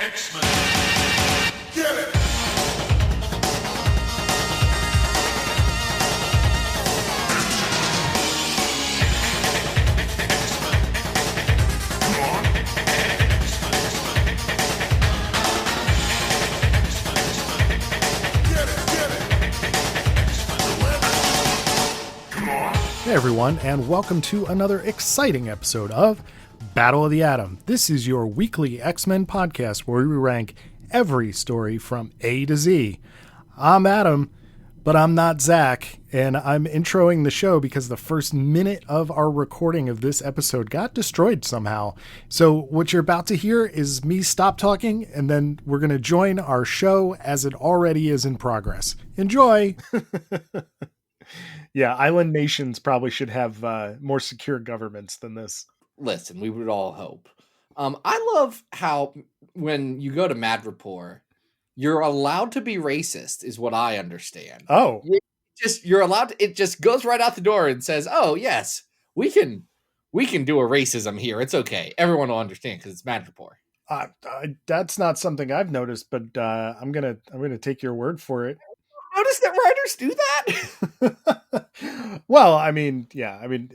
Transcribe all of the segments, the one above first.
X-Men. Get it! Hey everyone, and welcome to another exciting episode of Battle of the Atom. This is your weekly X-Men podcast where we rank every story from A to Z. I'm Adam, but I'm not Zach, and I'm introing the show because the first minute of our recording of this episode got destroyed somehow. So what you're about to hear is me stop talking, and then we're going to join our show as it already is in progress. Enjoy! Yeah, island nations probably should have more secure governments than this. Listen, we would all hope. I love how when you go to Madripoor, you're allowed to be racist, is what I understand. Oh, You're allowed to, it just goes right out the door and says, "Oh yes, we can do a racism here. It's okay. Everyone will understand because it's Madripoor." that's not something I've noticed, but I'm gonna take your word for it. Notice that writers do that. Well, I mean, yeah, have you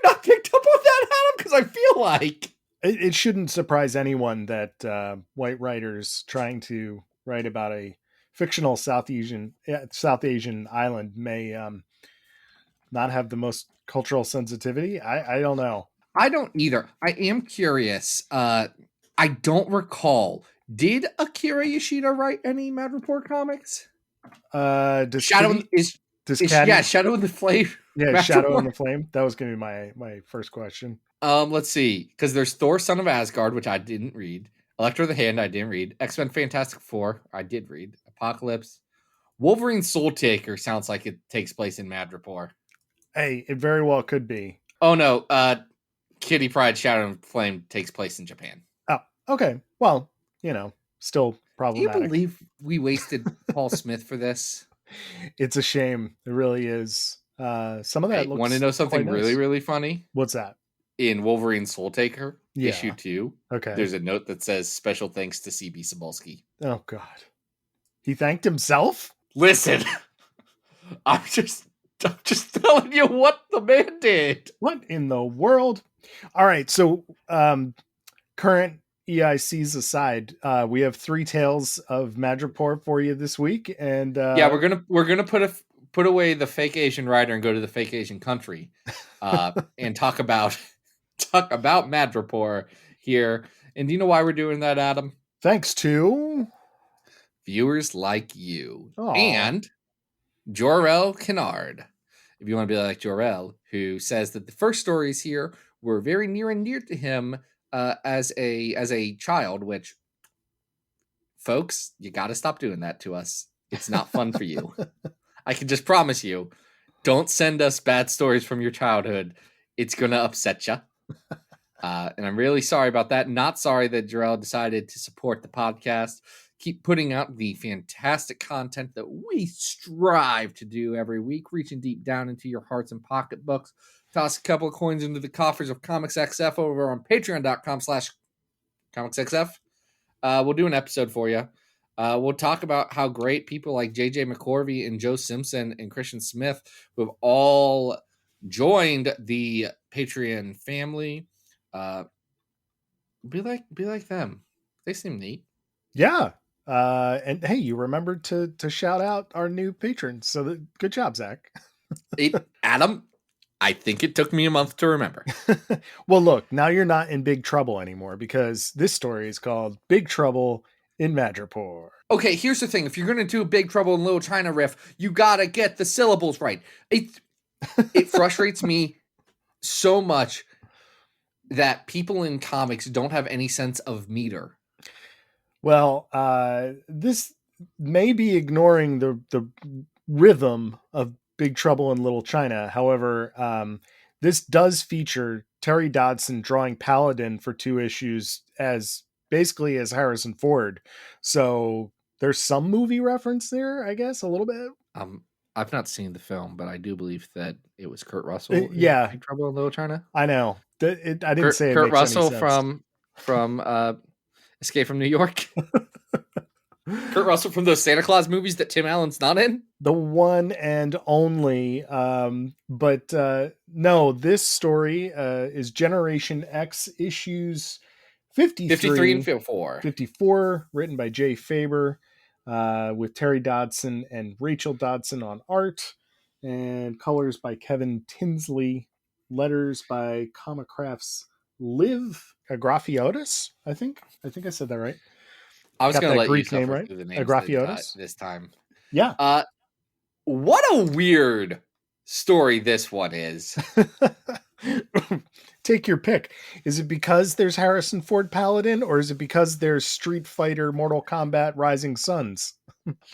not picked up on that, Adam? Because I feel like it shouldn't surprise anyone that white writers trying to write about a fictional South Asian island may not have the most cultural sensitivity. I don't know. I don't either. I am curious. I don't recall. Did Akira Yoshida write any Madripoor comics? Shadow in the Flame. Yeah, Shadow in the Flame. That was going to be my first question. Let's see, because there's Thor: Son of Asgard, which I didn't read. Electro the Hand, I didn't read. X-Men Fantastic Four, I did read. Apocalypse. Wolverine Soul Taker sounds like it takes place in Madripoor. Hey, it very well could be. Oh no, Kitty Pryde Shadow and Flame takes place in Japan. Oh, okay. Well, still problematic. Do you believe we wasted Paul Smith for this? It's a shame. It really is. Some of that looks. Want to know something really, really funny? What's that? In Wolverine Soul Taker, issue 2, okay, there's a note that says special thanks to CB Cebulski. Oh God, he thanked himself? Listen, I'm just telling you what the man did. What in the world? All right, so current EICs aside, we have 3 tales of Madripoor for you this week, and yeah, we're gonna put away the fake Asian writer and go to the fake Asian country, and talk about Madripoor here. And do you know why we're doing that, Adam? Thanks to viewers like you. Aww. And Jor-El Kennard. If you want to be like Jor-El, who says that the first stories here were very near and dear to him as a child, which, folks, you got to stop doing that to us. It's not fun for you. I can just promise you, don't send us bad stories from your childhood. It's going to upset you. And I'm really sorry about that. Not sorry that Jor-El decided to support the podcast. Keep putting out the fantastic content that we strive to do every week, reaching deep down into your hearts and pocketbooks. Toss a couple of coins into the coffers of Comics XF over on patreon.com/comicsxf. We'll do an episode for you. We'll talk about how great people like JJ McCorvey and Joe Simpson and Christian Smith, who have all joined the Patreon family, be like them. They seem neat. Yeah. And hey, you remembered to shout out our new patrons. So good job, Zach. Adam, I think it took me a month to remember. Well, look, now you're not in big trouble anymore because this story is called Big Trouble in Madripoor. Okay, here's the thing. If you're going to do Big Trouble in Little China riff, you got to get the syllables right. It frustrates me so much that people in comics don't have any sense of meter. Well, this may be ignoring the rhythm of Big Trouble in Little China. However, this does feature Terry Dodson drawing Paladin for 2 issues as Harrison Ford. So there's some movie reference there, I guess, a little bit. I've not seen the film, but I do believe that it was Kurt Russell. Yeah. Big Trouble in Little China. I know. I didn't say it Kurt makes Russell any sense. from Escape from New York. Kurt Russell from those Santa Claus movies that Tim Allen's not in. The one and only. No, this story is Generation X issues 53 and 54. 54, written by Jay Faber, with Terry Dodson and Rachel Dodson on art, and colors by Kevin Tinsley, letters by Comicraft's Liv Agrafiotis, I think I said that right. I was going to let Greek you name suffer right. through the names Agrafiotis this time. Yeah. What a weird story this one is. Take your pick. Is it because there's Harrison Ford Paladin, or is it because there's Street Fighter, Mortal Kombat, Rising Suns?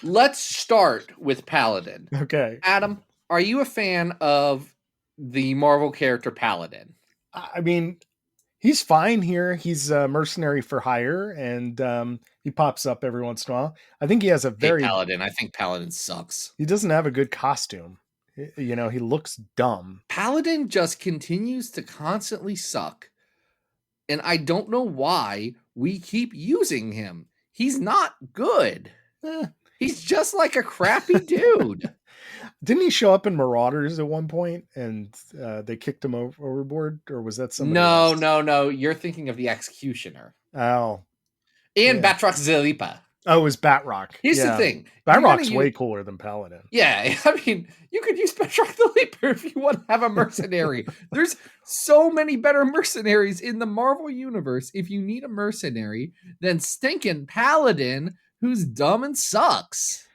Let's start with Paladin. Okay. Adam, are you a fan of the Marvel character Paladin? I mean, he's fine here. He's a mercenary for hire, and he pops up every once in a while. I think he has a very... Paladin. I think Paladin sucks. He doesn't have a good costume. He looks dumb. Paladin just continues to constantly suck. And I don't know why we keep using him. He's not good. He's just like a crappy dude. Didn't he show up in Marauders at one point and they kicked him overboard? Or was that somebody else? No. You're thinking of the Executioner. Oh. And yeah. Batroc Zalipa. Oh, it was Batroc. Here's the thing. Batroc's way cooler than Paladin. Yeah, I mean, you could use Batroc the Leaper if you want to have a mercenary. There's so many better mercenaries in the Marvel Universe if you need a mercenary than stinking Paladin, who's dumb and sucks.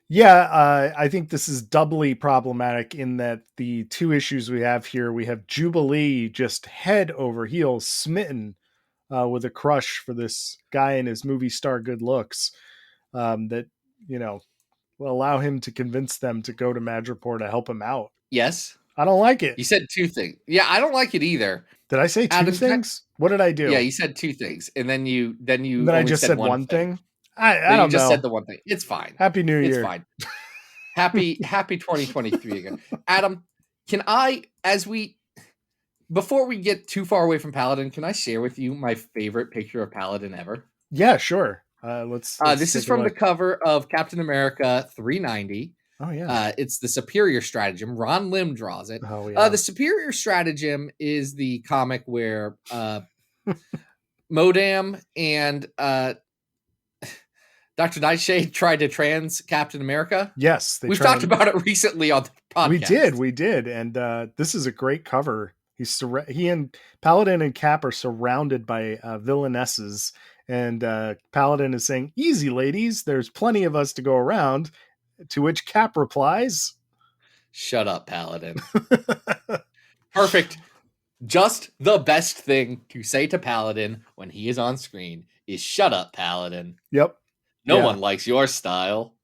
Yeah, I think this is doubly problematic in that the two issues we have here, we have Jubilee just head over heels smitten with a crush for this guy and his movie star good looks that, will allow him to convince them to go to Madripoor to help him out. Yes. I don't like it. You said two things. Yeah, I don't like it either. Did I say two things? What did I do? Yeah, you said two things. And then I just said one thing. I don't know. You just said the one thing. It's fine. Happy New Year. It's fine. Happy 2023 again. Adam, before we get too far away from Paladin, can I share with you my favorite picture of Paladin ever? Yeah, sure. Let's this is from the cover of Captain America 390. Oh, yeah. It's the Superior Stratagem. Ron Lim draws it. Oh, yeah. The Superior Stratagem is the comic where Modam and Dr. Nightshade tried to trans Captain America. Yes. We've talked about it recently on the podcast. We did. And this is a great cover. He and Paladin and Cap are surrounded by villainesses, and Paladin is saying, "Easy, ladies. There's plenty of us to go around." To which Cap replies, "Shut up, Paladin." Perfect. Just the best thing to say to Paladin when he is on screen is "Shut up, Paladin." Yep. No one likes your style.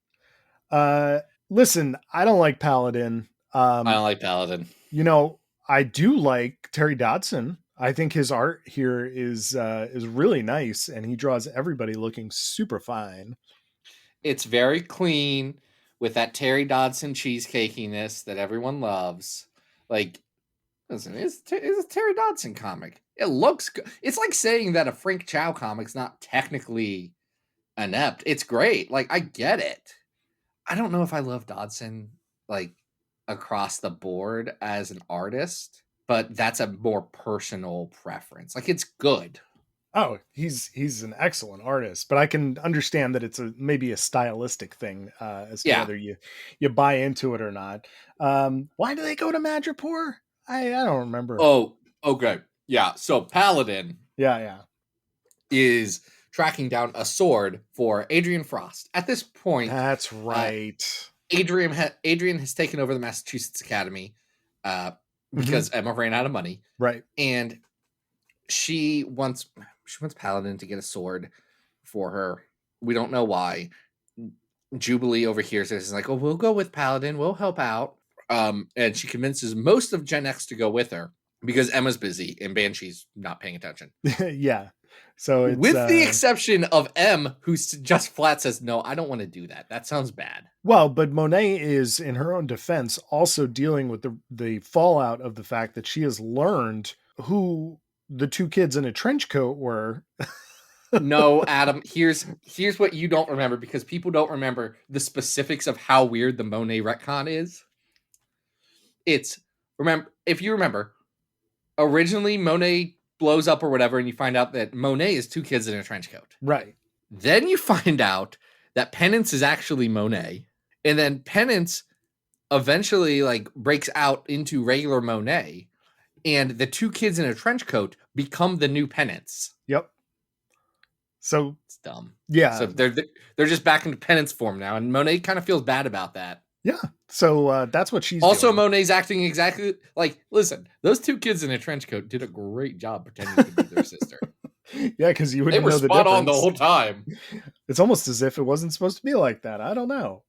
Listen, I don't like Paladin. I don't like Paladin. I do like Terry Dodson. I think his art here is really nice, and he draws everybody looking super fine. It's very clean with that Terry Dodson cheesecakiness that everyone loves. Like, listen, it's a Terry Dodson comic. It looks good. It's like saying that a Frank Chow comic's not technically inept. It's great. Like, I get it. I don't know if I love Dodson, like, across the board as an artist, but that's a more personal preference. Like, it's good. Oh, he's an excellent artist, but I can understand that it's maybe a stylistic thing as to whether you buy into it or not. Why do they go to Madripoor? I don't remember. Oh, okay. Yeah. So Paladin is tracking down a sword for Adrian Frost. At this point, that's right. Adrian has taken over the Massachusetts Academy because Emma ran out of money. Right. And she wants Paladin to get a sword for her. We don't know why. Jubilee overhears this and is like, "Oh, we'll go with Paladin. We'll help out." And she convinces most of Gen X to go with her because Emma's busy and Banshee's not paying attention. Yeah. So it's, with the exception of M, who just flat says, "No, I don't want to do that. That sounds bad." Well, but Monet is, in her own defense, also dealing with the fallout of the fact that she has learned who the two kids in a trench coat were No, Adam, here's what you don't remember, because people don't remember the specifics of how weird the Monet retcon is. It's, remember, if you remember, originally Monet blows up or whatever, and you find out that Monet is two kids in a trench coat. Right. Then you find out that Penance is actually Monet, and then Penance eventually like breaks out into regular Monet, and the two kids in a trench coat become the new Penance. Yep. So It's dumb. yeah. So they're just back into Penance form now, and Monet kind of feels bad about that. Yeah. So that's what she's also doing. Monet's acting exactly like, listen, those two kids in a trench coat did a great job pretending to be their sister. Yeah, because you wouldn't They were know the spot difference on the whole time. It's almost as if it wasn't supposed to be like that. I don't know.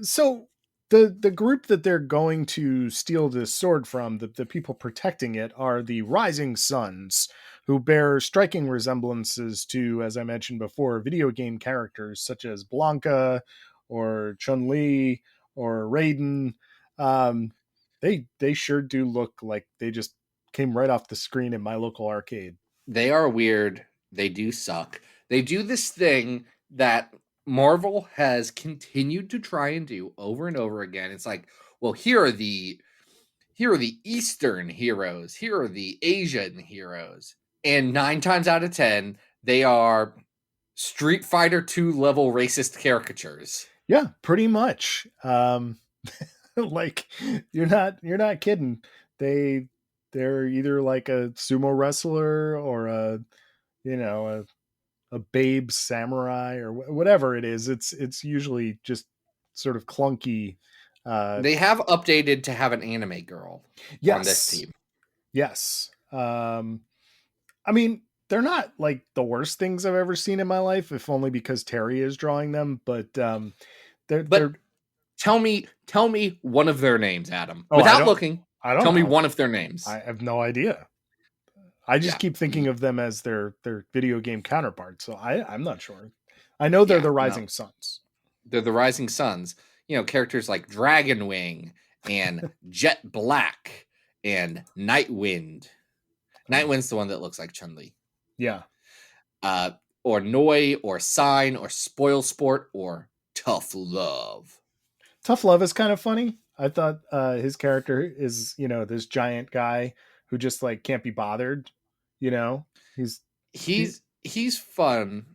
So the group that they're going to steal this sword from, the people protecting it, are the Rising Suns, who bear striking resemblances to, as I mentioned before, video game characters such as Blanca or Chun-Li or Raiden. They sure do look like they just came right off the screen in my local arcade. They are weird. They do suck. They do this thing that Marvel has continued to try and do over and over again. It's like, well, here are the Eastern heroes. Here are the Asian heroes. And 9 times out of 10, they are Street Fighter 2 level racist caricatures. Yeah, pretty much. Like you're not kidding. They're either like a sumo wrestler or a babe samurai or whatever it is. It's usually just sort of clunky. They have updated to have an anime girl on this team. Yes. I mean, they're not like the worst things I've ever seen in my life, if only because Terry is drawing them. But they're tell me one of their names, Adam. Oh, Without looking, I don't tell me know. one of their names. I have no idea. I just keep thinking of them as their video game counterparts. So I'm not sure. I know they're the Rising Suns. They're the Rising Suns. You know, characters like Dragonwing and Jet Black and Nightwind. Nightwind's the one that looks like Chun-Li. Yeah. Or Noi, or Sign, or Spoil Sport, or Tough Love. Tough Love is kind of funny. I thought his character is, this giant guy who just like can't be bothered. He's fun.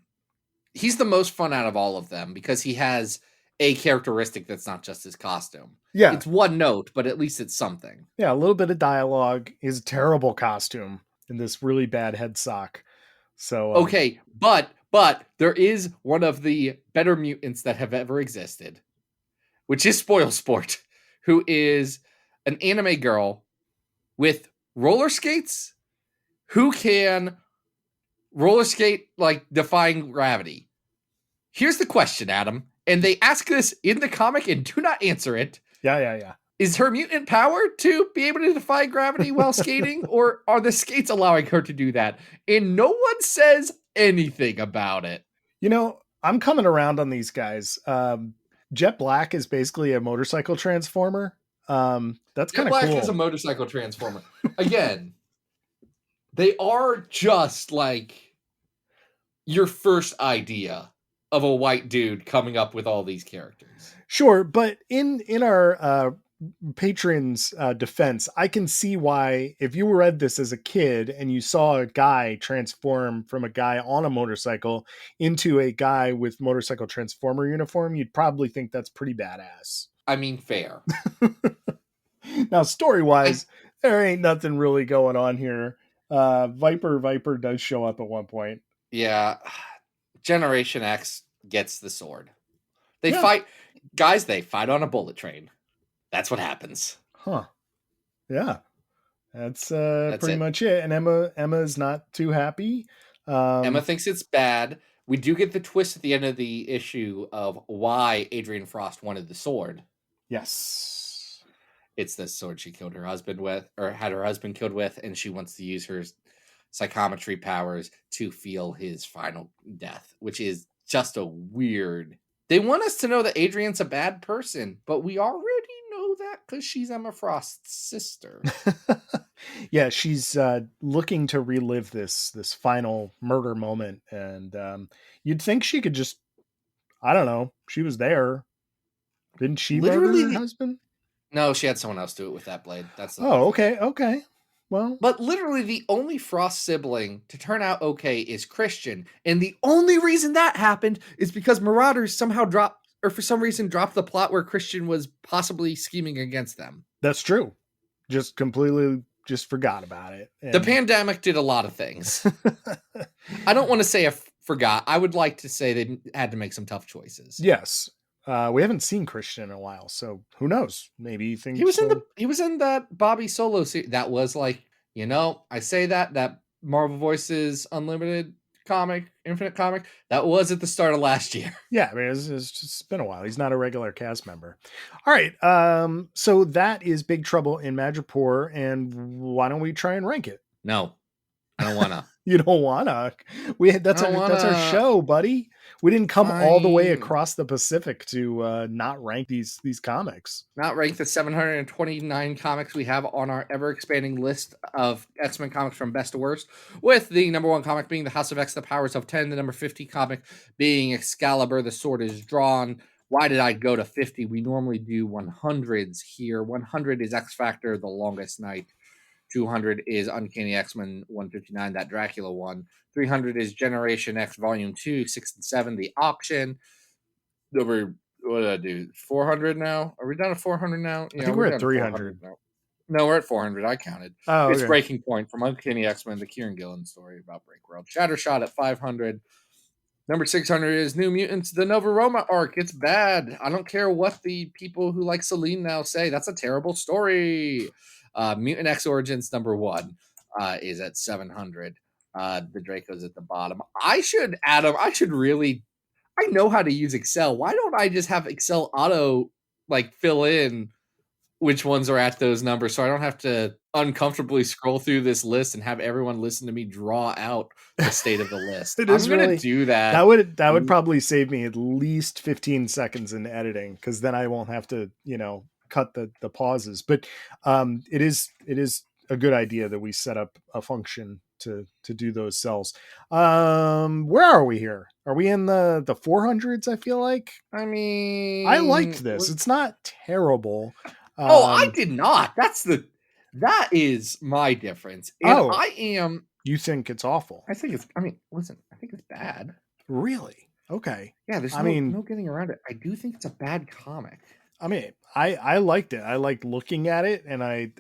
He's the most fun out of all of them because he has a characteristic that's not just his costume. Yeah. It's one note, but at least it's something. Yeah, a little bit of dialogue. His terrible costume in this really bad head sock. So okay, but there is one of the better mutants that have ever existed, which is Spoil Sport, who is an anime girl with roller skates who can roller skate like defying gravity. Here's the question, Adam, and they ask this in the comic and do not answer it. Yeah. Is her mutant power to be able to defy gravity while skating, or are the skates allowing her to do that? And no one says anything about it. I'm coming around on these guys. Jet Black is basically a motorcycle transformer. That's kind of cool. Jet Black is a motorcycle transformer. Again, they are just like your first idea of a white dude coming up with all these characters. Sure, but in our patrons' defense, I can see why if you read this as a kid and you saw a guy transform from a guy on a motorcycle into a guy with motorcycle transformer uniform, you'd probably think that's pretty badass. I mean, fair. Now, story-wise, there ain't nothing really going on here. Viper does show up at one point. Yeah. Generation X gets the sword. They fight on a bullet train. That's what happens. Huh. Yeah. That's pretty much it. And Emma's not too happy. Emma thinks it's bad. We do get the twist at the end of the issue of why Adrian Frost wanted the sword. Yes. It's the sword she killed her husband with, or had her husband killed with, and she wants to use her psychometry powers to feel his final death, which is just a weird... They want us to know that Adrian's a bad person, but we already know that because she's Emma Frost's sister. Yeah, she's looking to relive this final murder moment, and you'd think she could just, I don't know, she was there. Didn't she murder Literally, her husband? no, she had someone else do it with that blade. That's the whole Oh, thing. okay. Well, But literally, the only Frost sibling to turn out okay is Christian. And the only reason that happened is because Marauders somehow dropped, or for some reason, dropped the plot where Christian was possibly scheming against them. that's true. Just completely just forgot about it. The And pandemic did a lot of things. I don't want to say I forgot. I would like to say they had to make some tough choices. yes, we haven't seen Christian in a while, so who knows? Maybe things He was in that Bobby Solo series. That was like, I say that Marvel Voices Unlimited comic, Infinite comic, that was at the start of last year. Yeah, I mean, it's just been a while. He's not a regular cast member. All right, so that is Big Trouble in Madripoor, and why don't we try and rank it? No, I don't wanna. You don't wanna. That's I don't that's our wanna. show, buddy. We didn't come all the way Fine. across the Pacific to not rank these comics. Not rank the 729 comics we have on our ever expanding list of X-Men comics from best to worst, with the number 1 comic being the House of X, The Powers of 10, the number 50 comic being Excalibur, The Sword is Drawn. Why did I go to 50? We normally do 100s here. 100 is X Factor, The Longest Night. 200 is Uncanny X-Men 159, that Dracula one. 300 is Generation X Volume 2, 6 and 7, The Auction. Number, what did I do? 400 now? Are we down to 400 now? I think we're at 300 now. No, we're at 400. I counted. Oh, It's okay. Breaking Point from Uncanny X-Men, the Kieran Gillen story about Break World. Shattershot at 500. Number 600 is New Mutants, the Nova Roma arc. It's bad. I don't care what the people who like Celine now say. That's a terrible story. Mutant X Origins number 1 is at 700. The Draco's at the bottom. I should really, I know how to use Excel. Why don't I just have Excel auto fill in which ones are at those numbers so I don't have to uncomfortably scroll through this list and have everyone listen to me draw out the state of the list. It I'm is going to really do that. That would probably save me at least 15 seconds in editing, because then I won't have to, cut the pauses. But it is a good idea that we set up a function to do those cells. Where are we here? Are we in the 400s? I feel like I mean, I liked this. It's not terrible. I did not. That is my difference. And you think it's awful? listen, I think it's bad. Really? Okay. Yeah, there's no getting around it. I do think it's a bad comic. I mean, I liked it. I liked looking at it, and I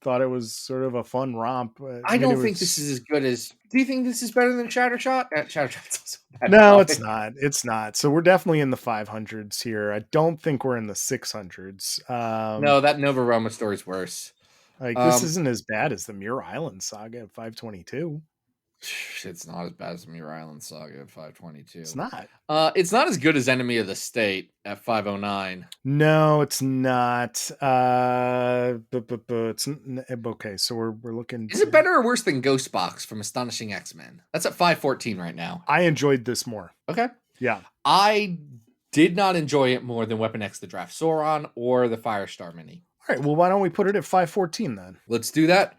thought it was sort of a fun romp. I don't think this is as good as. Do you think this is better than Shattershot? Shattershot's also a bad No, comic. it's not. It's not. So we're definitely in the 500s here. I don't think we're in the 600s. No, that Nova Roma story's worse. This isn't as bad as the Muir Island saga at 522. It's not as bad as the Muir Island saga at 522. It's not. It's not as good as Enemy of the State at 509. No, it's not. It's okay. So we're looking. Is it better or worse than Ghost Box from Astonishing X-Men? That's at 514 right now. I enjoyed this more. Okay. Yeah. I did not enjoy it more than Weapon X, the Draft Sauron, or the Firestar Mini. All right. Well, why don't we put it at 514 then? Let's do that.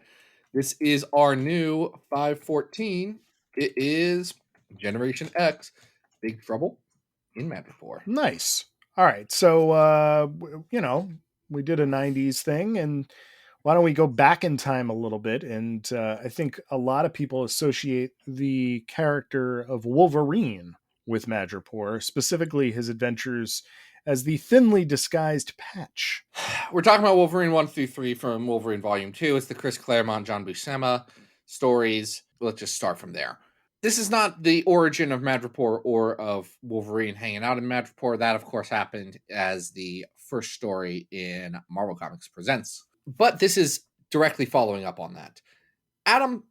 This is our new 514. It is Generation X, Big Trouble in Madripoor. Nice. All right. So, we did a 90s thing, and why don't we go back in time a little bit? And I think a lot of people associate the character of Wolverine with Madripoor, specifically his adventures as the thinly disguised Patch. We're talking about Wolverine 1 through 3 from Wolverine Volume 2. It's the Chris Claremont, John Buscema stories. Let's just start from there. This is not the origin of Madripoor or of Wolverine hanging out in Madripoor. That, of course, happened as the first story in Marvel Comics Presents. But this is directly following up on that. Adam,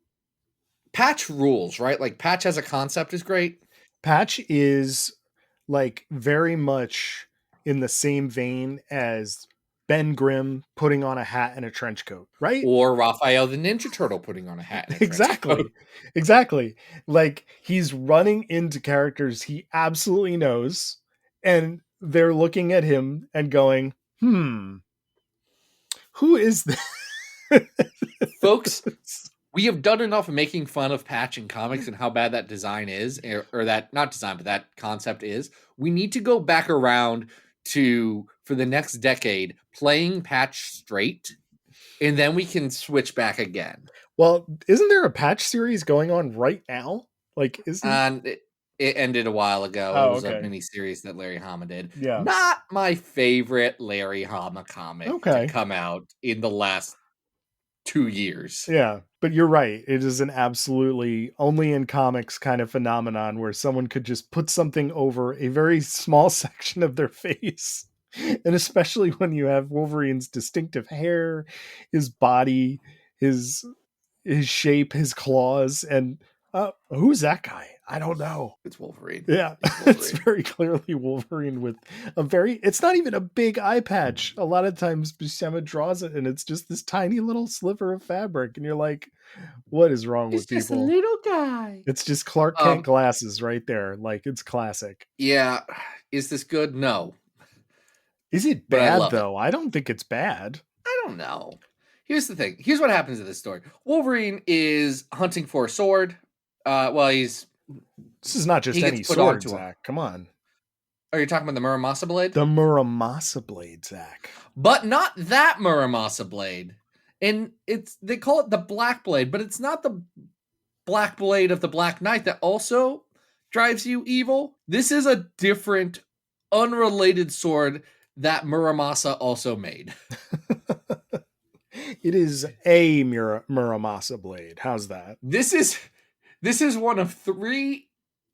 Patch rules, right? Like, Patch as a concept is great. Patch is, very much in the same vein as Ben Grimm putting on a hat and a trench coat, right? Or Raphael the Ninja Turtle putting on a hat and a trench coat. Exactly. He's running into characters he absolutely knows, and they're looking at him and going, who is this? Folks, we have done enough making fun of Patch in comics and how bad that design is, or that, not design, but that concept is. We need to go back around to, for the next decade, playing Patch straight, and then we can switch back again. Well, isn't there a Patch series going on right now? Like, isn't... And it ended a while ago. It Oh, was a okay. mini series that Larry Hama did. Yeah. Not my favorite Larry Hama comic to Okay. come out in the last 2 years. Yeah, but you're right. It is an absolutely only in comics kind of phenomenon where someone could just put something over a very small section of their face. And especially when you have Wolverine's distinctive hair, his body, his shape, his claws, and who's that guy? I don't know. It's Wolverine. Yeah, it's very clearly Wolverine with a very... It's not even a big eye patch. A lot of times Buscema draws it and it's just this tiny little sliver of fabric. And you're like, what is wrong with people? It's just a little guy. It's just Clark Kent glasses right there. Like, it's classic. Yeah. Is this good? No. Is it bad, though? I don't think it's bad. I don't know. Here's the thing. Here's what happens in this story. Wolverine is hunting for a sword. This is not just any sword, Zach. Come on. Are you talking about the Muramasa blade? The Muramasa blade, Zach. But not that Muramasa blade. And they call it the Black Blade, but it's not the Black Blade of the Black Knight that also drives you evil. This is a different, unrelated sword that Muramasa also made. It is a Muramasa blade. How's that? This is one of 3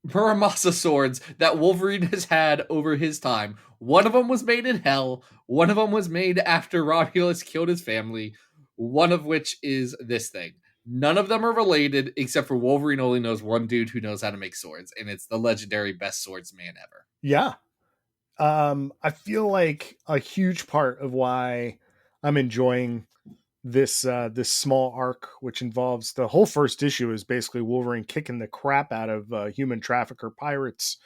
Muramasa swords that Wolverine has had over his time. One of them was made in hell. One of them was made after Romulus killed his family. One of which is this thing. None of them are related, except for Wolverine only knows one dude who knows how to make swords, and it's the legendary best swordsman ever. Yeah. I feel like a huge part of why I'm enjoying this small arc, which involves the whole first issue, is basically Wolverine kicking the crap out of human trafficker pirates.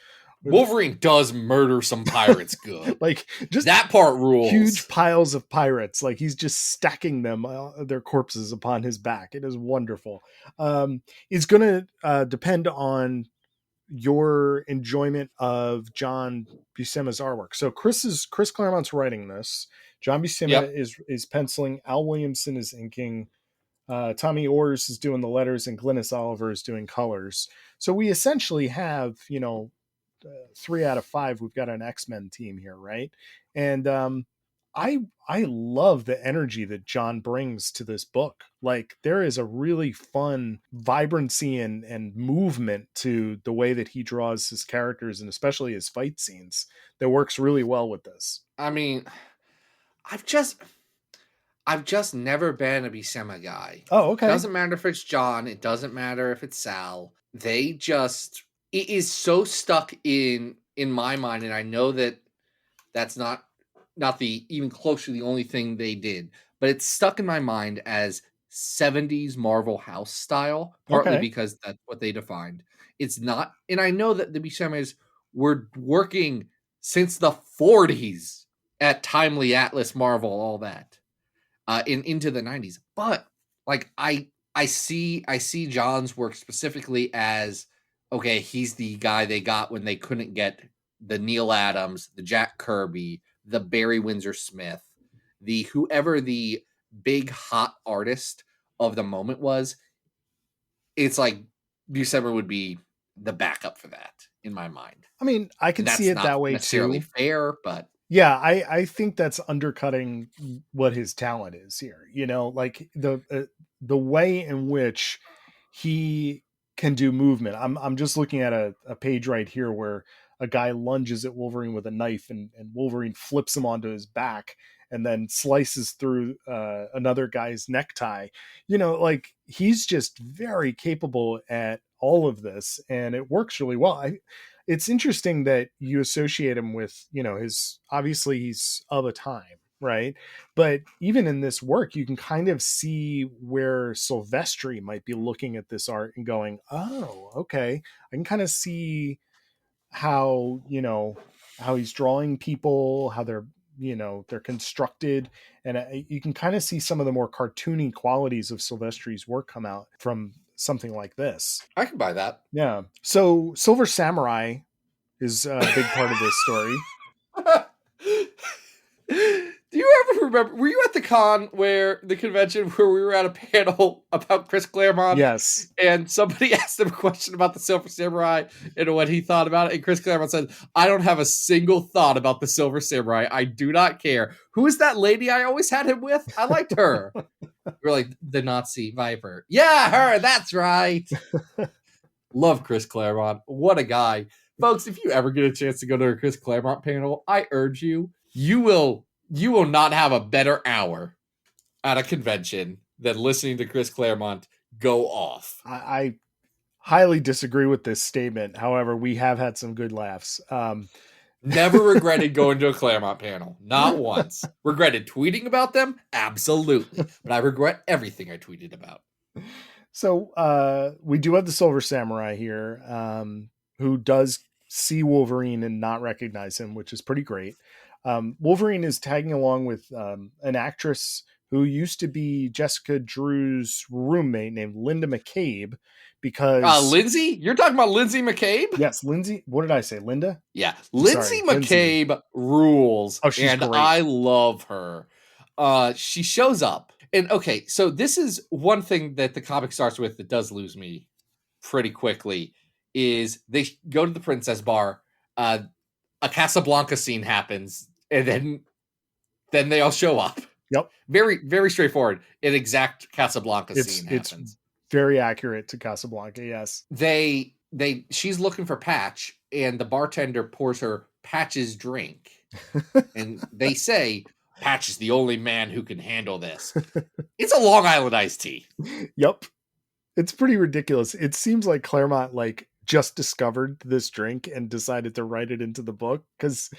Wolverine does murder some pirates good. Like, just that part rules. Huge piles of pirates. Like, he's just stacking them, their corpses upon his back. It is wonderful. It's going to depend on your enjoyment of John Buscema's artwork. So Chris Claremont's writing this. John Buscema is penciling. Al Williamson is inking. Tommy Orrs is doing the letters, and Glynis Oliver is doing colors. So we essentially have, 3 out of 5. We've got an X-Men team here, right? And I love the energy that John brings to this book. Like, there is a really fun vibrancy and movement to the way that he draws his characters, and especially his fight scenes, that works really well with this. I mean, I've just never been a Buscema guy. Oh, okay. It doesn't matter if it's John. It doesn't matter if it's Sal. It is so stuck in my mind, and I know that that's not the even close to the only thing they did, but it's stuck in my mind as 70s Marvel House style, partly because that's what they defined. It's not, and I know that the Buscemas were working since the 40s at Timely, Atlas, Marvel, all that, into the 90s. But like I see John's work specifically as, okay, he's the guy they got when they couldn't get the Neil Adams, the Jack Kirby, the Barry Windsor Smith, the whoever the big hot artist of the moment was. It's like Buscema would be the backup for that in my mind. I mean, I can see it that way necessarily too. Fair, but yeah, I think that's undercutting what his talent is here. Like the way in which he can do movement. I'm just looking at a page right here where a guy lunges at Wolverine with a knife, and Wolverine flips him onto his back and then slices through another guy's necktie. Like, he's just very capable at all of this, and it works really well. It's interesting that you associate him with, obviously he's of a time, right? But even in this work, you can kind of see where Silvestri might be looking at this art and going, oh, okay. I can kind of see how, how he's drawing people, how they're they're constructed, and you can kind of see some of the more cartoony qualities of Silvestri's work come out from something like this. I can buy that. Yeah. So Silver Samurai is a big part of this story. Do you ever remember? Were you at the convention where we were at a panel about Chris Claremont? Yes. And somebody asked him a question about the Silver Samurai and what he thought about it. And Chris Claremont said, "I don't have a single thought about the Silver Samurai. I do not care. Who is that lady I always had him with? I liked her." We're like, the Nazi Viper. Yeah, her. That's right. Love Chris Claremont. What a guy. Folks, if you ever get a chance to go to a Chris Claremont panel, I urge you, you will not have a better hour at a convention than listening to Chris Claremont go off. I highly disagree with this statement. However, we have had some good laughs. Never regretted going to a Claremont panel. Not once. Regretted tweeting about them? Absolutely. But I regret everything I tweeted about. So we do have the Silver Samurai here, who does see Wolverine and not recognize him, which is pretty great. Wolverine is tagging along with an actress who used to be Jessica Drew's roommate named Linda McCabe, because Lindsay? You're talking about Lindsay McCabe? Yes, Lindsay. What did I say? Linda? Yeah. Lindsay McCabe rules. Oh, she's and great. I love her. She shows up. And okay, so this is one thing that the comic starts with that does lose me pretty quickly, is they go to the Princess Bar. A Casablanca scene happens, and then they all show up. Yep. Very, very straightforward. An exact Casablanca scene happens. It's very accurate to Casablanca, yes. She's looking for Patch, and the bartender pours her Patch's drink. And they say, Patch is the only man who can handle this. It's a Long Island iced tea. Yep. It's pretty ridiculous. It seems like Claremont just discovered this drink and decided to write it into the book, because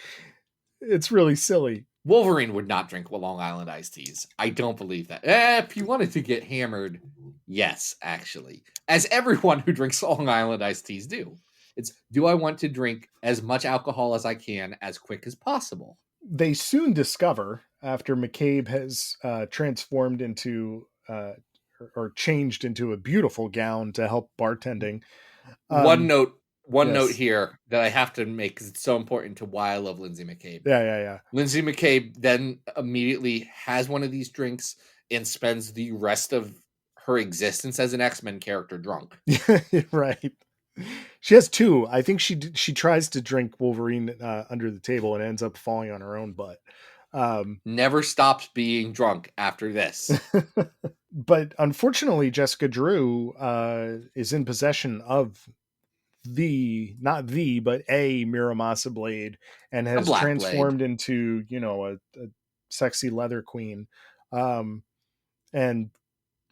it's really silly. Wolverine would not drink Long Island iced teas. I don't believe that. If you wanted to get hammered, yes, actually. As everyone who drinks Long Island iced teas do. It's, do I want to drink as much alcohol as I can as quick as possible? They soon discover, after McCabe has transformed into or changed into a beautiful gown to help bartending. One note here that I have to make, because it's so important to why I love Lindsay McCabe. Yeah. Lindsay McCabe then immediately has one of these drinks and spends the rest of her existence as an X-Men character drunk. Right. She has two. I think she tries to drink Wolverine under the table and ends up falling on her own butt. Never stops being drunk after this. But unfortunately, Jessica Drew is in possession of not a Muramasa blade, and has transformed into, a sexy leather queen. And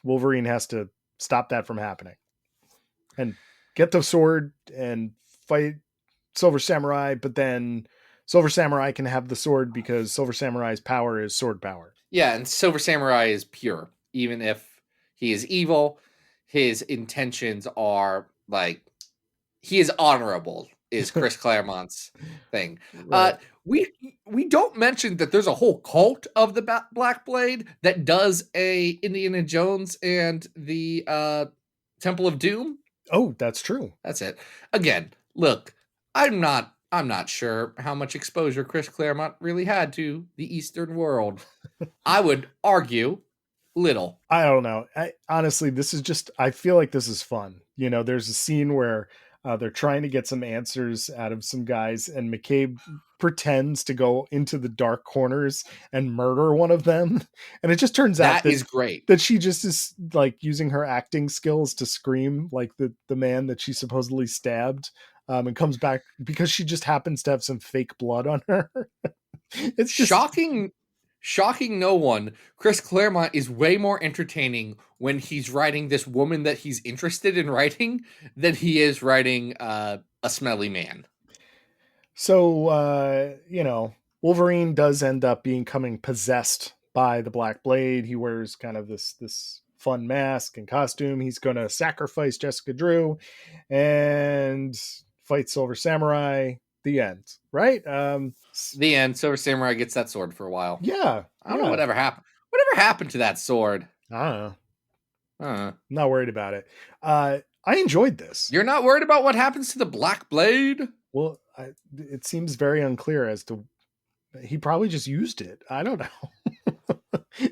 Wolverine has to stop that from happening and get the sword and fight Silver Samurai, but then Silver Samurai can have the sword because Silver Samurai's power is sword power. Yeah, and Silver Samurai is pure. Even if he is evil, his intentions are he is honorable, is Chris Claremont's thing. Right. We don't mention that there's a whole cult of the Black Blade that does a Indiana Jones and the Temple of Doom. Oh, that's true. That's it. Again, look, I'm not sure how much exposure Chris Claremont really had to the Eastern world. I would argue little. I don't know. Honestly, I feel like this is fun. There's a scene where they're trying to get some answers out of some guys, and McCabe pretends to go into the dark corners and murder one of them. And it just turns out that is great. That she just is using her acting skills to scream like the man that she supposedly stabbed, and comes back because she just happens to have some fake blood on her. It's just shocking no one. Chris Claremont is way more entertaining when he's writing this woman that he's interested in writing than he is writing a smelly man. So, Wolverine does end up becoming possessed by the Black Blade. He wears kind of this fun mask and costume. He's going to sacrifice Jessica Drew and fight Silver Samurai. The end, right? The end. Silver Samurai gets that sword for a while. Yeah. I don't know whatever happened. Whatever happened to that sword? I don't know. Uh, Not worried about it. I enjoyed this. You're not worried about what happens to the Black Blade? Well, it seems very unclear as to he probably just used it. I don't know.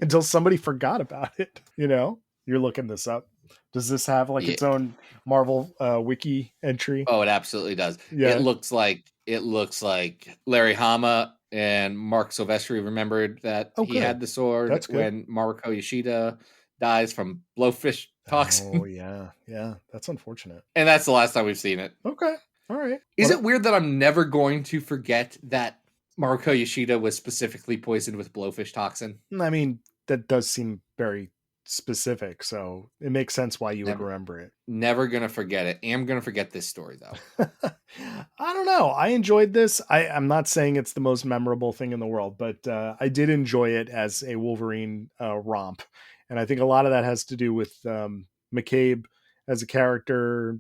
Until somebody forgot about it. You're looking this up. Does this have like its own Marvel wiki entry? Oh, it absolutely does. Yeah. It looks like Larry Hama and Mark Silvestri remembered that he had the sword when Mariko Yoshida dies from blowfish toxin. Oh yeah. That's unfortunate. And that's the last time we've seen it. Okay. All right. Is it weird that I'm never going to forget that Mariko Yoshida was specifically poisoned with blowfish toxin? I mean, that does seem very specific, so it makes sense why you would remember it. Never gonna forget it. Am gonna forget this story though. I don't know. I enjoyed this. I'm not saying it's the most memorable thing in the world, but I did enjoy it as a Wolverine romp, and I think a lot of that has to do with McCabe as a character,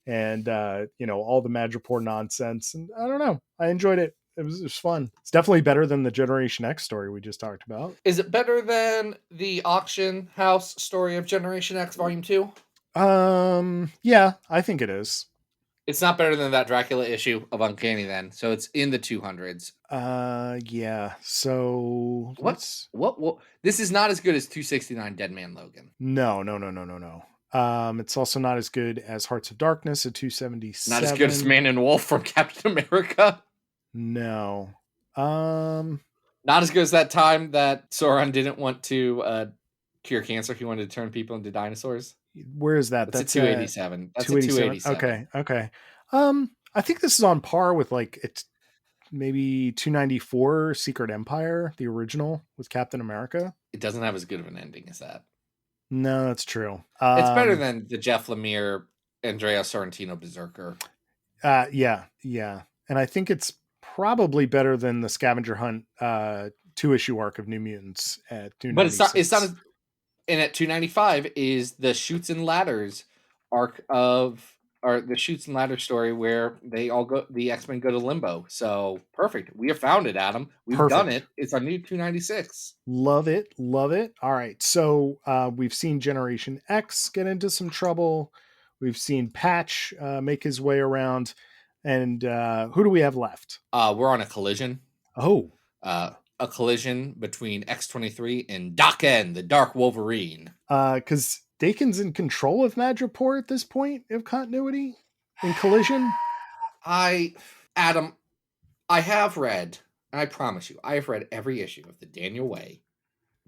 and all the Madripoor nonsense. And I don't know. I enjoyed it. It was fun. It's definitely better than the Generation X story we just talked about. Is it better than the auction house story of Generation X Volume 2? Yeah, I think it is. It's not better than that Dracula issue of Uncanny then. So it's in the 200s. Yeah. So what this is not as good as 269 Dead Man Logan. No. It's also not as good as Hearts of Darkness at 277. Not as good as Man and Wolf from Captain America. No. Not as good as that time that Sauron didn't want to cure cancer. He wanted to turn people into dinosaurs. Where is that? That's a 287. That's 287. Okay. I think this is on par with like it's maybe 294 Secret Empire, the original with Captain America. It doesn't have as good of an ending as that. No, that's true. It's better than the Jeff Lemire, Andrea Sorrentino Berserker. Yeah. And I think it's probably better than the Scavenger Hunt 2-issue arc of New Mutants at 296. But it's not as, and at 295 is the Chutes and Ladders arc or the Chutes and Ladders story where the X-Men go to Limbo. So perfect. We have found it, Adam. We've done it. It's our new 296. Love it. All right. So we've seen Generation X get into some trouble. We've seen Patch make his way around. And who do we have left? We're on a collision. Oh. A collision between X-23 and Daken, the Dark Wolverine. Because Daken's in control of Madripoor at this point of continuity in Collision. Adam, I have read, and I promise you, I have read every issue of the Daniel Way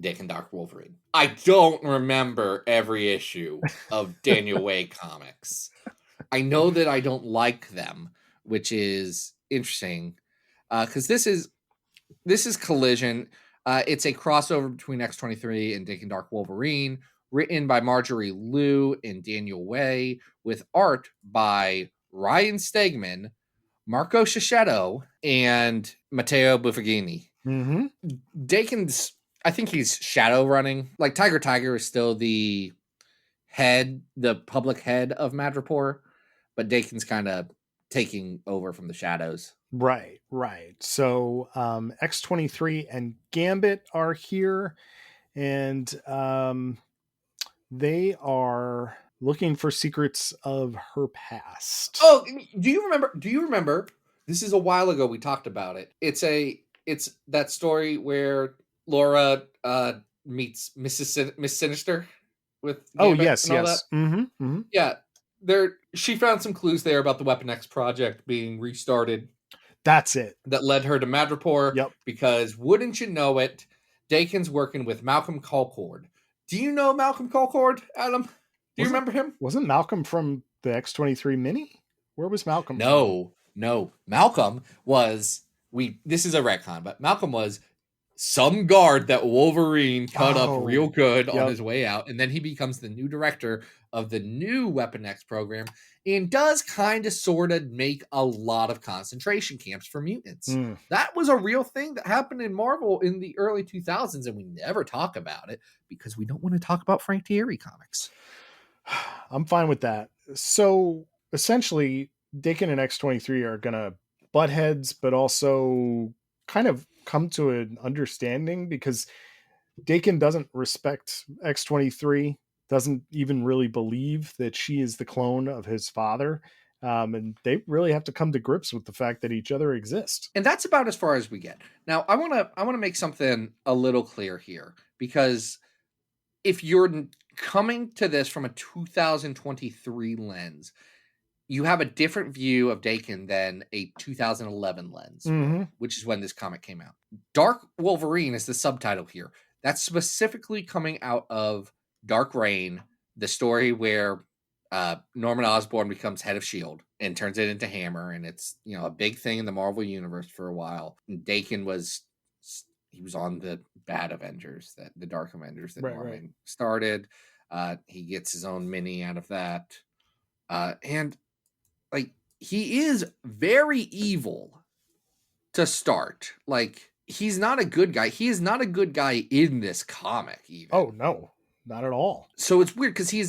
Daken Dark Wolverine. I don't remember every issue of Daniel Way comics. I know that I don't like them, which is interesting, because this is Collision. It's a crossover between X-23 and Daken Dark Wolverine, written by Marjorie Liu and Daniel Way, with art by Ryan Stegman, Marco Cicchetto, and Matteo Buffagini. Mm-hmm. Daken's, I think he's shadow running. Like Tiger is still the public head of Madripoor, but Daken's kind of taking over from the shadows. Right. So X-23 and Gambit are here, and they are looking for secrets of her past. Oh, do you remember? This is a while ago we talked about it. It's that story where Laura meets Miss Sinister with Gambit yes. Mm-hmm. Yeah. She found some clues there about the Weapon X project being restarted. That's it. That led her to Madripoor. Yep. Because wouldn't you know it, Daken's working with Malcolm Colcord. Do you know Malcolm Colcord, Adam? Do you remember him? Wasn't Malcolm from the X-23 mini? Where was Malcolm? No. Malcolm was this is a retcon, but Malcolm was some guard that Wolverine cut up real good on his way out, and then he becomes the new director of the new Weapon X program and does kind of sort of make a lot of concentration camps for mutants. That was a real thing that happened in Marvel in the early 2000s, and we never talk about it because we don't want to talk about Frank Thierry comics. I'm fine with that. So essentially, Daken and X-23 are going to butt heads, but also kind of come to an understanding, because Daken doesn't respect X-23, doesn't even really believe that she is the clone of his father. And they really have to come to grips with the fact that each other exist. And that's about as far as we get. Now, I want to make something a little clear here, because if you're coming to this from a 2023 lens, you have a different view of Daken than a 2011 lens Mm-hmm. would, which is when this comic came out. Dark Wolverine is the subtitle here. That's specifically coming out of Dark Reign, the story where Norman Osborn becomes head of S.H.I.E.L.D. and turns it into Hammer, and it's, a big thing in the Marvel universe for a while. And Daken was on the bad Avengers, the Dark Avengers that Norman started. He gets his own mini out of that, and like, he is very evil to start. Like, he's not a good guy. He is not a good guy in this comic even. Oh no, not at all. So it's weird because he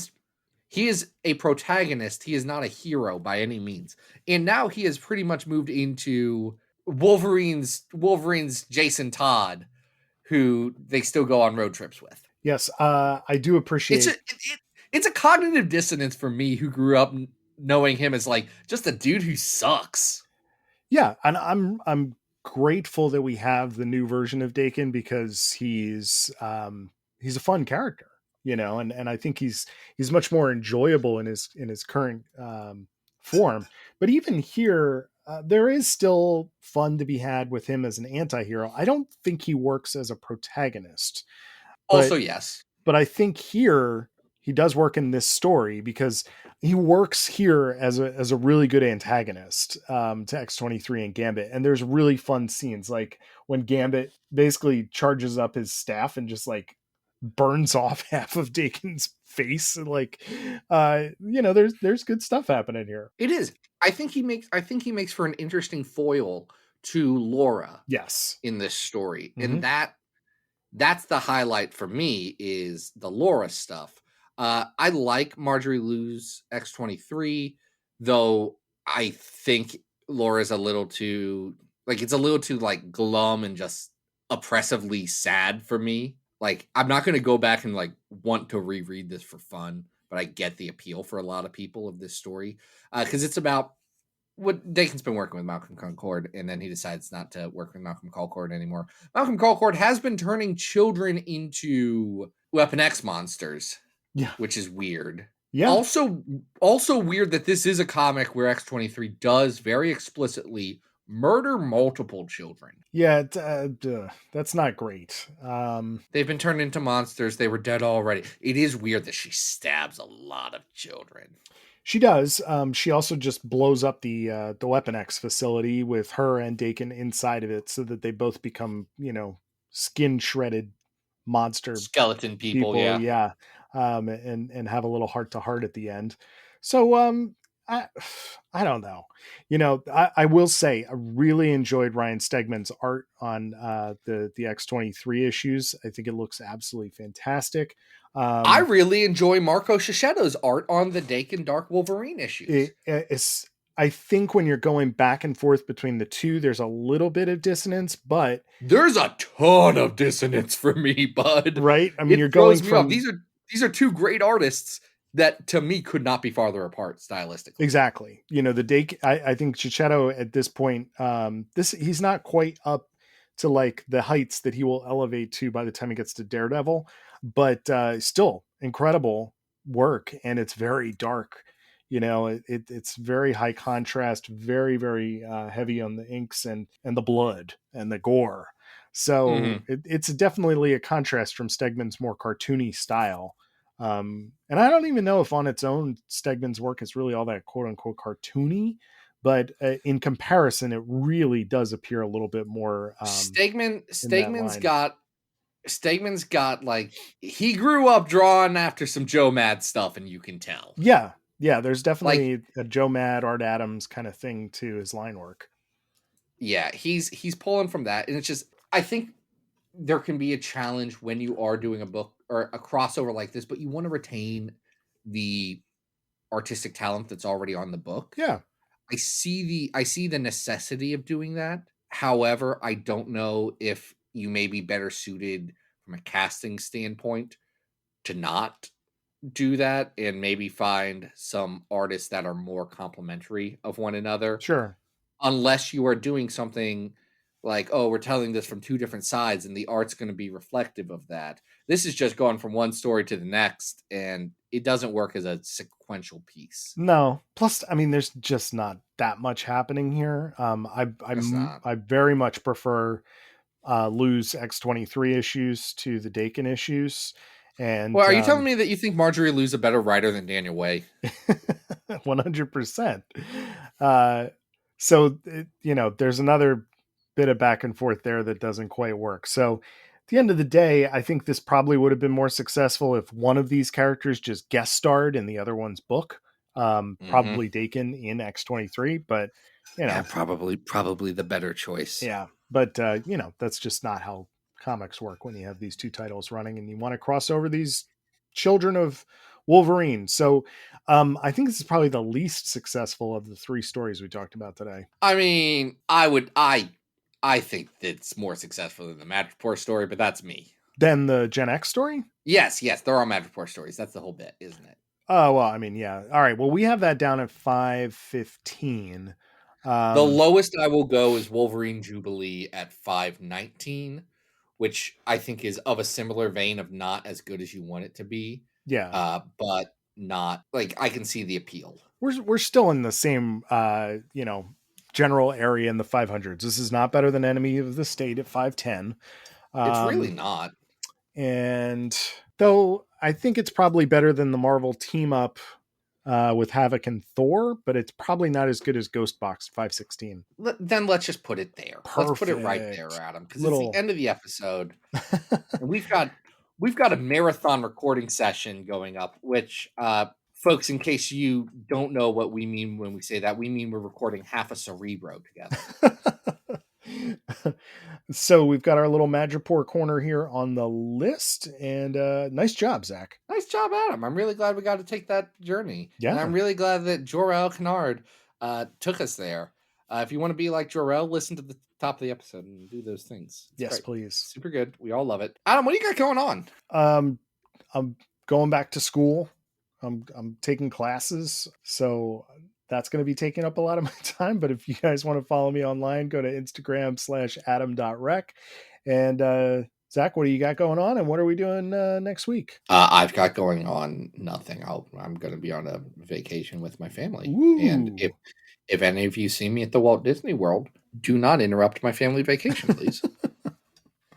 is a protagonist. He is not a hero by any means. And now he has pretty much moved into Wolverine's Jason Todd, who they still go on road trips with. Yes, I do appreciate it's a cognitive dissonance for me, who grew up knowing him as like just a dude who sucks. Yeah, and I'm grateful that we have the new version of Daken, because he's a fun character, and I think he's much more enjoyable in his current form. But even here, there is still fun to be had with him as an anti-hero. I don't think he works as a protagonist. Also, yes. But I think here he does work in this story, because he works here as a really good antagonist to X-23 and Gambit. And there's really fun scenes, like when Gambit basically charges up his staff and just like burns off half of Daken's face. And like, there's good stuff happening here. It is. I think he makes for an interesting foil to Laura. Yes. In this story. Mm-hmm. And that's the highlight for me, is the Laura stuff. I like Marjorie Liu's X-23, though I think Laura's a little too like glum and just oppressively sad for me. Like, I'm not going to go back and like want to reread this for fun, but I get the appeal for a lot of people of this story, because it's about what Daken's been working with Malcolm Concord, and then he decides not to work with Malcolm Concord anymore. Malcolm Concord has been turning children into Weapon X monsters. Yeah. Which is weird. Yeah. Also weird that this is a comic where X-23 does very explicitly murder multiple children. Yeah, that's not great. They've been turned into monsters. They were dead already. It is weird that she stabs a lot of children. She does. She also just blows up the Weapon X facility with her and Daken inside of it, so that they both become, skin shredded monster skeleton people. Yeah. And have a little heart to heart at the end. So I don't know. I will say I really enjoyed Ryan Stegman's art on the X-23 issues. I think it looks absolutely fantastic. I really enjoy Marco Cicchetto's art on the Daken Dark Wolverine issues. I think when you're going back and forth between the two, there's a little bit of dissonance, but there's a ton of dissonance for me, bud. Right? I mean, you're going from these are two great artists that to me could not be farther apart stylistically. Exactly. The Daken, I think Cicchetto at this point, he's not quite up to like the heights that he will elevate to by the time he gets to Daredevil, but still incredible work, and it's very dark. It's very high contrast, very, very heavy on the inks and the blood and the gore. So it's definitely a contrast from Stegman's more cartoony style. And I don't even know if on its own Stegman's work is really all that quote unquote cartoony, but in comparison, it really does appear a little bit more. Stegman's got like, he grew up drawing after some Joe Mad stuff, and you can tell. Yeah. There's definitely like a Joe Mad, Art Adams kind of thing to his line work. Yeah, he's pulling from that, and it's just, I think there can be a challenge when you are doing a book or a crossover like this, but you want to retain the artistic talent that's already on the book. Yeah. I see the necessity of doing that. However, I don't know if you may be better suited from a casting standpoint to not do that and maybe find some artists that are more complementary of one another, Sure. unless you are doing something like, oh, we're telling this from two different sides and the art's going to be reflective of that. This is just going from one story to the next, and it doesn't work as a sequential piece. No. Plus, I mean, there's just not that much happening here. It's not. I very much prefer Lou's X-23 issues to the Daken issues. And Well, are you telling me that you think Marjorie Liu's a better writer than Daniel Way? 100%. There's another bit of back and forth there that doesn't quite work. So at the end of the day, I think this probably would have been more successful if one of these characters just guest starred in the other one's book. Probably Daken in X-23, but yeah, probably the better choice. Yeah, but that's just not how comics work when you have these two titles running and you want to cross over these children of Wolverine. So I think this is probably the least successful of the three stories we talked about today. I mean, I think it's more successful than the Madripoor story, but that's me. Then the Gen X story? Yes, they're all Madripoor stories. That's the whole bit, isn't it? Oh, well, I mean, yeah. All right. Well, we have that down at 515. The lowest I will go is Wolverine Jubilee at 519, which I think is of a similar vein of not as good as you want it to be. Yeah. But not like I can see the appeal. We're still in the same general area in the 500s. This is not better than Enemy of the State at 510. It's really not. And though I think it's probably better than the Marvel team up with Havoc and Thor, but it's probably not as good as Ghost Box 516. Then let's just put it there. Perfect. Let's put it right there, Adam, because it's the end of the episode. And we've got a marathon recording session going up, which folks, in case you don't know what we mean when we say that, we mean we're recording half a Cerebro together. So we've got our little Madripoor corner here on the list, and nice job, Zach. Nice job, Adam. I'm really glad we got to take that journey. Yeah. And I'm really glad that Jor-El Kennard took us there. If you want to be like Jor-El, listen to the top of the episode and do those things. It's yes, great. Please. Super good. We all love it. Adam, what do you got going on? I'm going back to school. I'm taking classes, so that's going to be taking up a lot of my time. But if you guys want to follow me online, go to Instagram/adam.rec. And Zach, what do you got going on? And what are we doing next week? I've got going on nothing. I'm going to be on a vacation with my family. Ooh. And if any of you see me at the Walt Disney World, do not interrupt my family vacation, please.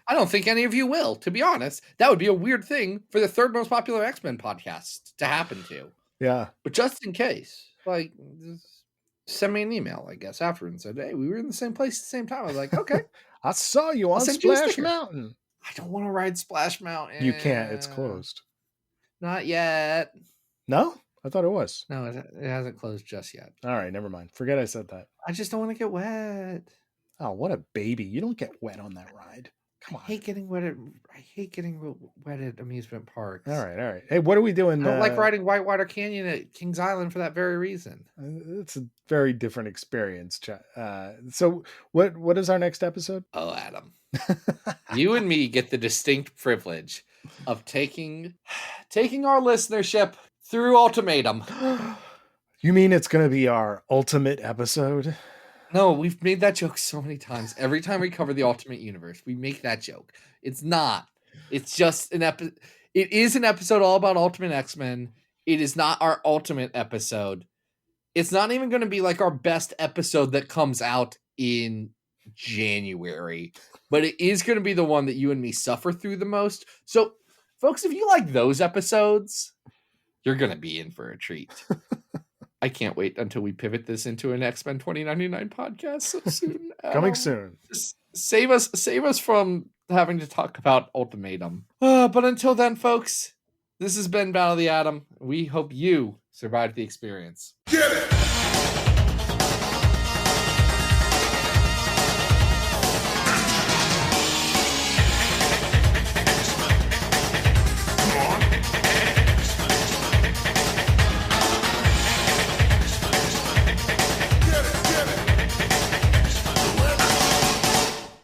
I don't think any of you will, to be honest. That would be a weird thing for the third most popular X-Men podcast to happen to. Yeah. But just in case, like, send me an email, I guess, after and said, hey, we were in the same place at the same time. I was like, okay. I saw you on Splash Mountain. I don't want to ride Splash Mountain. You can't. It's closed. Not yet. No? I thought it was. No, it hasn't closed just yet. All right, never mind. Forget I said that. I just don't want to get wet. Oh, what a baby. You don't get wet on that ride. Come on. I hate getting wet at amusement parks. All right. Hey, what are we doing? I don't like riding Whitewater Canyon at Kings Island for that very reason. It's a very different experience. So what is our next episode? Oh, Adam. You and me get the distinct privilege of taking our listenership through Ultimatum. You mean it's going to be our ultimate episode? No, we've made that joke so many times. Every time we cover the Ultimate Universe, we make that joke. It's not. It's just an episode. It is an episode all about Ultimate X-Men. It is not our ultimate episode. It's not even going to be like our best episode that comes out in January, but it is going to be the one that you and me suffer through the most. So, folks, if you like those episodes, you're going to be in for a treat. I can't wait until we pivot this into an X-Men 2099 podcast so soon. Coming soon. Just save us from having to talk about Ultimatum. But until then, folks, this has been Battle of the Atom. We hope you survived the experience. Get it!